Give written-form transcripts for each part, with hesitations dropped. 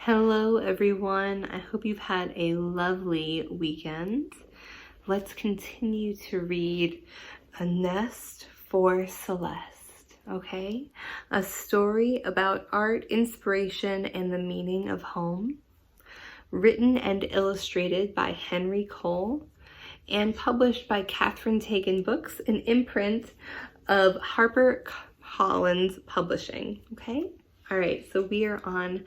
Hello everyone, I hope you've had a lovely weekend. Let's continue to read A Nest for Celeste, okay? A story about art, inspiration, and the meaning of home. Written and illustrated by Henry Cole and published by Catherine Tagen Books, an imprint of HarperCollins Publishing, okay? All right, so we are on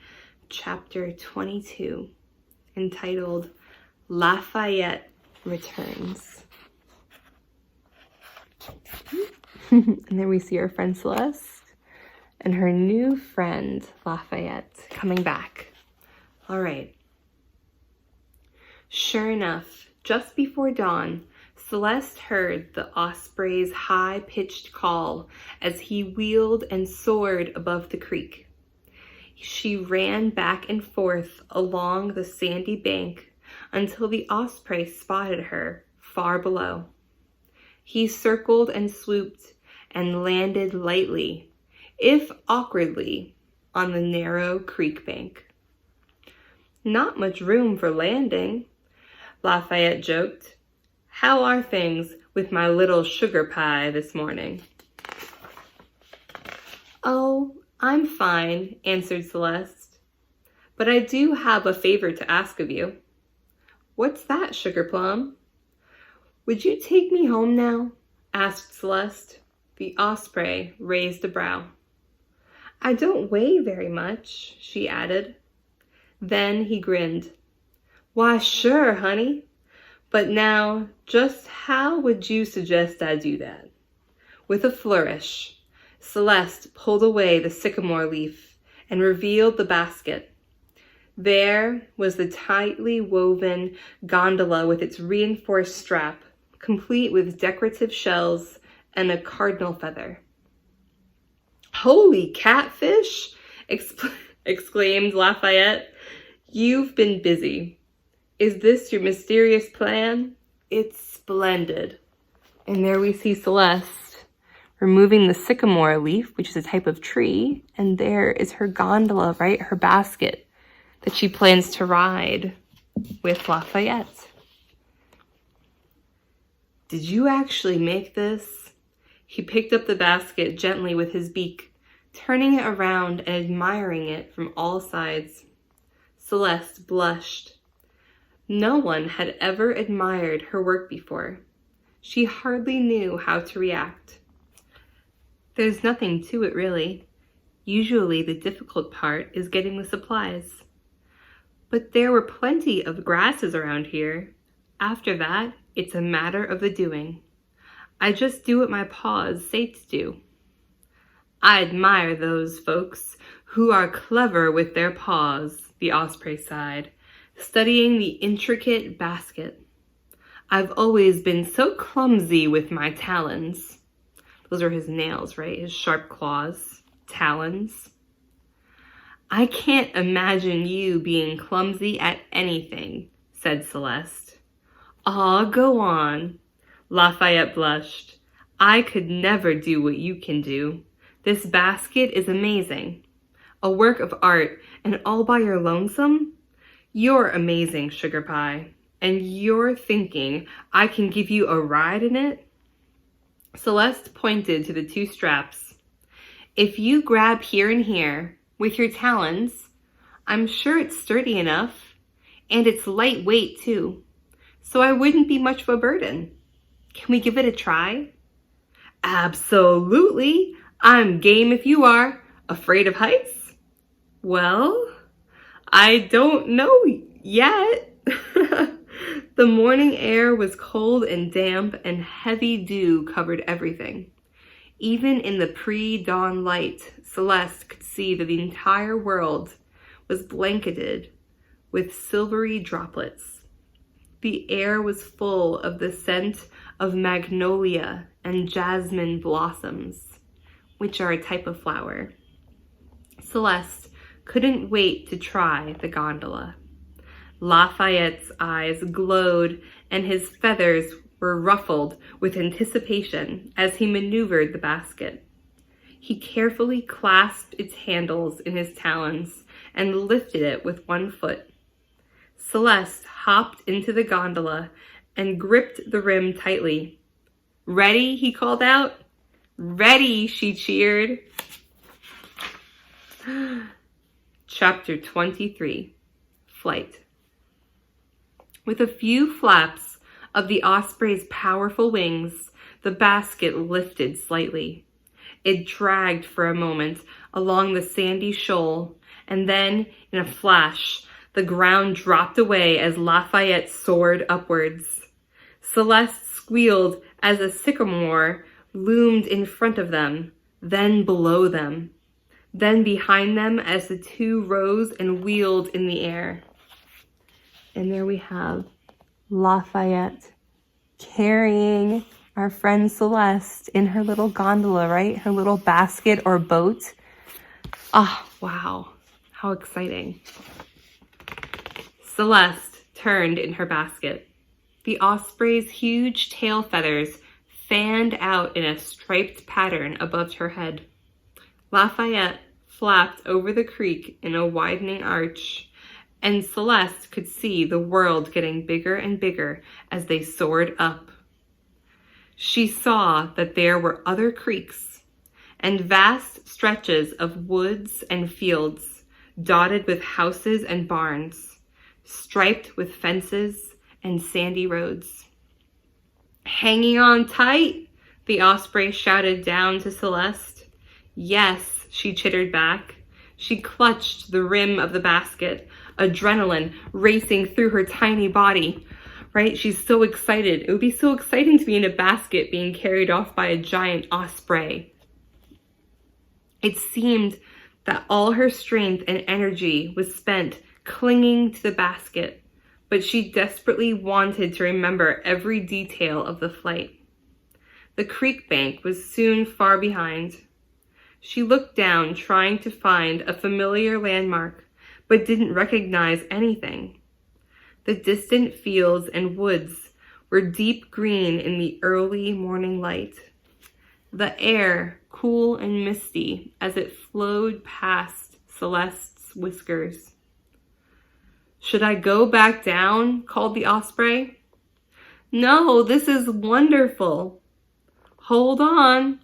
Chapter 22, entitled Lafayette Returns. And there we see our friend Celeste and her new friend Lafayette coming back. All right. Sure enough, just before dawn, Celeste heard the osprey's high-pitched call as he wheeled and soared above the creek. She ran back and forth along the sandy bank until the osprey spotted her far below. He circled and swooped and landed lightly, if awkwardly, on the narrow creek bank. "Not much room for landing," Lafayette joked. "How are things with my little sugar pie this morning?" "Oh, I'm fine," answered Celeste. "But I do have a favor to ask of you." "What's that, Sugar Plum?" "Would you take me home now?" asked Celeste. The osprey raised a brow. "I don't weigh very much," she added. Then he grinned. "Why, sure, honey. But now, just how would you suggest I do that?" With a flourish, Celeste pulled away the sycamore leaf and revealed the basket. There was the tightly woven gondola with its reinforced strap, complete with decorative shells and a cardinal feather. "Holy catfish!" exclaimed Lafayette. "You've been busy. Is this your mysterious plan? It's splendid." And there we see Celeste removing the sycamore leaf, which is a type of tree, and there is her gondola, right? Her basket that she plans to ride with Lafayette. "Did you actually make this?" He picked up the basket gently with his beak, turning it around and admiring it from all sides. Celeste blushed. No one had ever admired her work before. She hardly knew how to react. "There's nothing to it, really. Usually the difficult part is getting the supplies. But there were plenty of grasses around here. After that, it's a matter of the doing. I just do what my paws say to do." "I admire those folks who are clever with their paws," the osprey sighed, studying the intricate basket. "I've always been so clumsy with my talons." Those are his nails, right? His sharp claws, talons. "I can't imagine you being clumsy at anything," said Celeste. "Aw, go on." Lafayette blushed. "I could never do what you can do. This basket is amazing. A work of art, and all by your lonesome? You're amazing, Sugar Pie. And you're thinking I can give you a ride in it?" Celeste pointed to the two straps. "If you grab here and here with your talons, I'm sure it's sturdy enough, and it's lightweight too, so I wouldn't be much of a burden. Can we give it a try?" "Absolutely. I'm game if you are. Afraid of heights?" "Well, I don't know yet." The morning air was cold and damp, and heavy dew covered everything. Even in the pre-dawn light, Celeste could see that the entire world was blanketed with silvery droplets. The air was full of the scent of magnolia and jasmine blossoms, which are a type of flower. Celeste couldn't wait to try the gondola. Lafayette's eyes glowed and his feathers were ruffled with anticipation as he maneuvered the basket. He carefully clasped its handles in his talons and lifted it with one foot. Celeste hopped into the gondola and gripped the rim tightly. "Ready?" he called out. "Ready," she cheered. Chapter 23, Flight. With a few flaps of the osprey's powerful wings, the basket lifted slightly. It dragged for a moment along the sandy shoal, and then, in a flash, the ground dropped away as Lafayette soared upwards. Celeste squealed as a sycamore loomed in front of them, then below them, then behind them as the two rose and wheeled in the air. And there we have Lafayette carrying our friend Celeste in her little gondola, right? Her little basket or boat. Ah, wow. How exciting. Celeste turned in her basket. The osprey's huge tail feathers fanned out in a striped pattern above her head. Lafayette flapped over the creek in a widening arch, and Celeste could see the world getting bigger and bigger as they soared up. She saw that there were other creeks and vast stretches of woods and fields dotted with houses and barns, striped with fences and sandy roads. "Hanging on tight?" the osprey shouted down to Celeste. "Yes," she chittered back. She clutched the rim of the basket, adrenaline racing through her tiny body. Right? She's so excited. It would be so exciting to be in a basket being carried off by a giant osprey. It seemed that all her strength and energy was spent clinging to the basket, but she desperately wanted to remember every detail of the flight. The creek bank was soon far behind. She looked down, trying to find a familiar landmark, but didn't recognize anything. The distant fields and woods were deep green in the early morning light. The air cool and misty as it flowed past Celeste's whiskers. "Should I go back down?" called the osprey. "No, this is wonderful." "Hold on.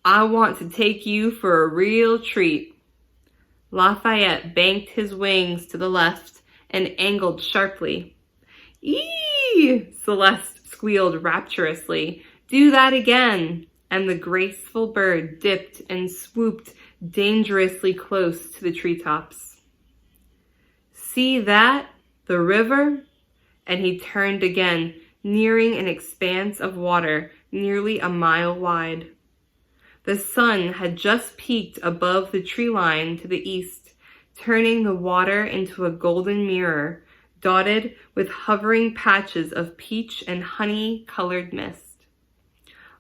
I want to take you for a real treat." Lafayette banked his wings to the left and angled sharply. "Eee!" Celeste squealed rapturously. "Do that again." And the graceful bird dipped and swooped dangerously close to the treetops. "See that? The river?" And he turned again, nearing an expanse of water nearly a mile wide. The sun had just peaked above the tree line to the east, turning the water into a golden mirror, dotted with hovering patches of peach and honey-colored mist.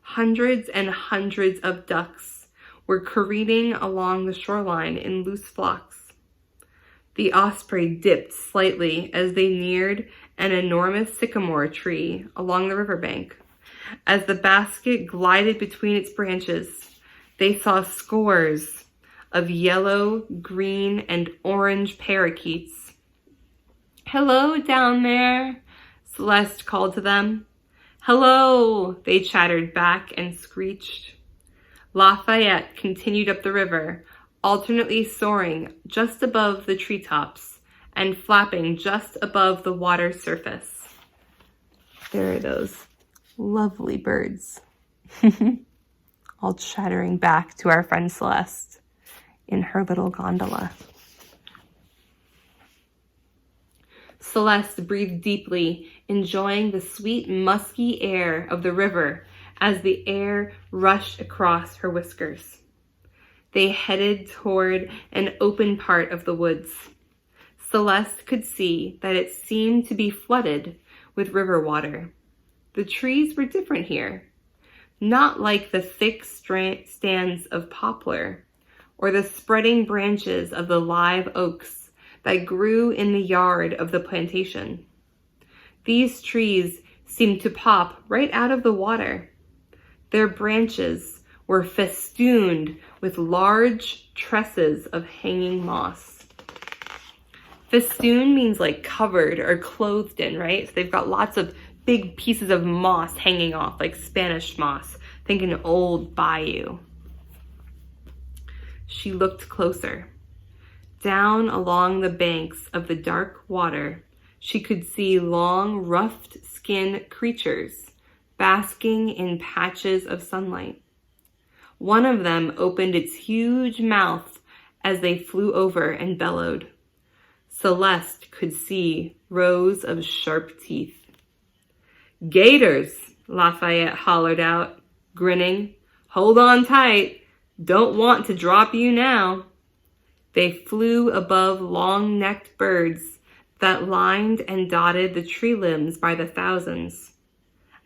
Hundreds and hundreds of ducks were careening along the shoreline in loose flocks. The osprey dipped slightly as they neared an enormous sycamore tree along the riverbank. As the basket glided between its branches, they saw scores of yellow, green, and orange parakeets. "Hello down there," Celeste called to them. "Hello," they chattered back and screeched. Lafayette continued up the river, alternately soaring just above the treetops and flapping just above the water surface. There are those lovely birds, all chattering back to our friend Celeste in her little gondola. Celeste breathed deeply, enjoying the sweet, musky air of the river as the air rushed across her whiskers. They headed toward an open part of the woods. Celeste could see that it seemed to be flooded with river water. The trees were different here, not like the thick stands of poplar or the spreading branches of the live oaks that grew in the yard of the plantation. These trees seemed to pop right out of the water. Their branches were festooned with large tresses of hanging moss. Festoon means like covered or clothed in, right? So they've got lots of big pieces of moss hanging off, like Spanish moss. Think an old bayou. She looked closer. Down along the banks of the dark water, she could see long, rough-skinned creatures basking in patches of sunlight. One of them opened its huge mouth as they flew over and bellowed. Celeste could see rows of sharp teeth. "Gators," Lafayette hollered out, grinning. "Hold on tight. Don't want to drop you now." They flew above long-necked birds that lined and dotted the tree limbs by the thousands.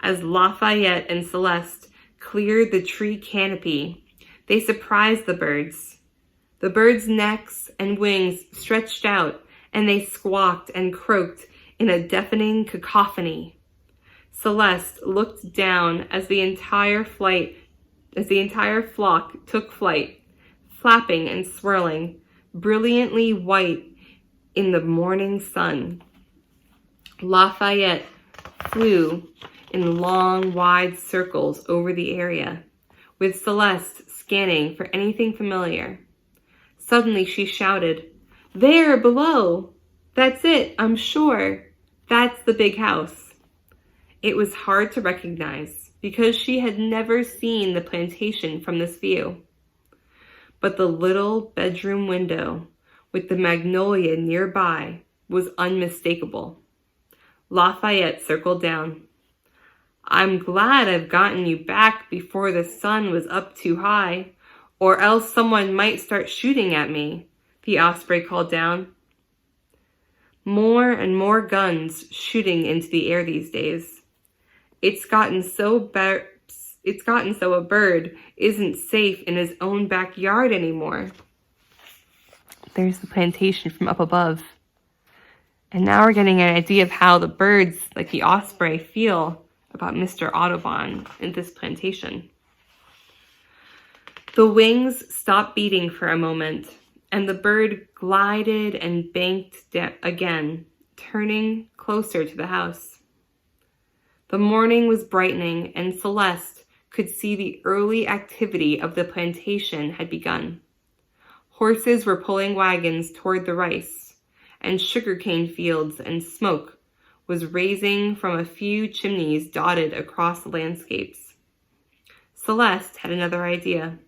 As Lafayette and Celeste cleared the tree canopy, they surprised the birds. The birds' necks and wings stretched out, and they squawked and croaked in a deafening cacophony. Celeste looked down as the entire flock took flight, flapping and swirling, brilliantly white in the morning sun. Lafayette flew in long, wide circles over the area, with Celeste scanning for anything familiar. Suddenly she shouted, "There, below! That's it, I'm sure. That's the big house." It was hard to recognize because she had never seen the plantation from this view. But the little bedroom window with the magnolia nearby was unmistakable. Lafayette circled down. "I'm glad I've gotten you back before the sun was up too high, or else someone might start shooting at me," the osprey called down. More and more guns shooting into the air these days. It's gotten so a bird isn't safe in his own backyard anymore. There's the plantation from up above. And now we're getting an idea of how the birds, like the osprey, feel about Mr. Audubon in this plantation. The wings stopped beating for a moment, and the bird glided and banked again, turning closer to the house. The morning was brightening, and Celeste could see the early activity of the plantation had begun. Horses were pulling wagons toward the rice, and sugarcane fields and smoke was raising from a few chimneys dotted across the landscapes. Celeste had another idea.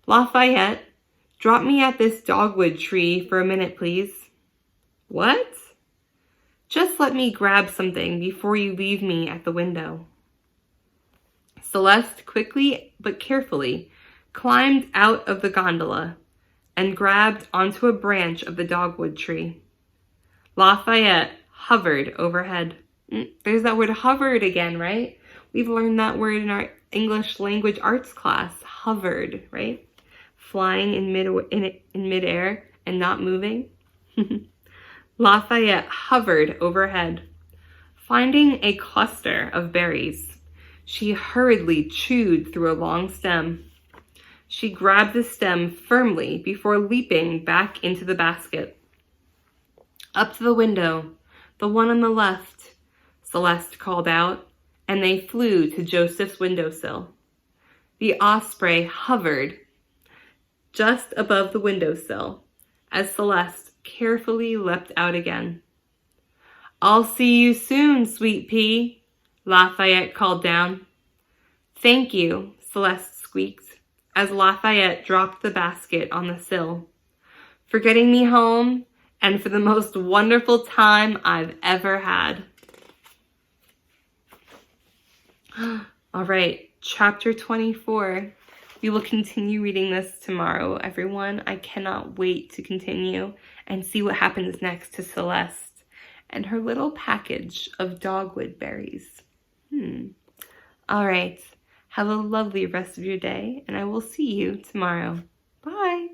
"Lafayette, drop me at this dogwood tree for a minute, please." "What?" "Just let me grab something before you leave me at the window." Celeste quickly but carefully climbed out of the gondola and grabbed onto a branch of the dogwood tree. Lafayette hovered overhead. There's that word hovered again, right? We've learned that word in our English language arts class, hovered, right? Flying in midair and not moving. Lafayette hovered overhead. Finding a cluster of berries, she hurriedly chewed through a long stem. She grabbed the stem firmly before leaping back into the basket. "Up to the window, the one on the left," Celeste called out, and they flew to Joseph's windowsill. The osprey hovered just above the windowsill as Celeste carefully leapt out again. "I'll see you soon, sweet pea," Lafayette called down. "Thank you," Celeste squeaked as Lafayette dropped the basket on the sill, "for getting me home and for the most wonderful time I've ever had." All right, chapter 24. We will continue reading this tomorrow, everyone. I cannot wait to continue and see what happens next to Celeste and her little package of dogwood berries. All right, have a lovely rest of your day, and I will see you tomorrow. Bye.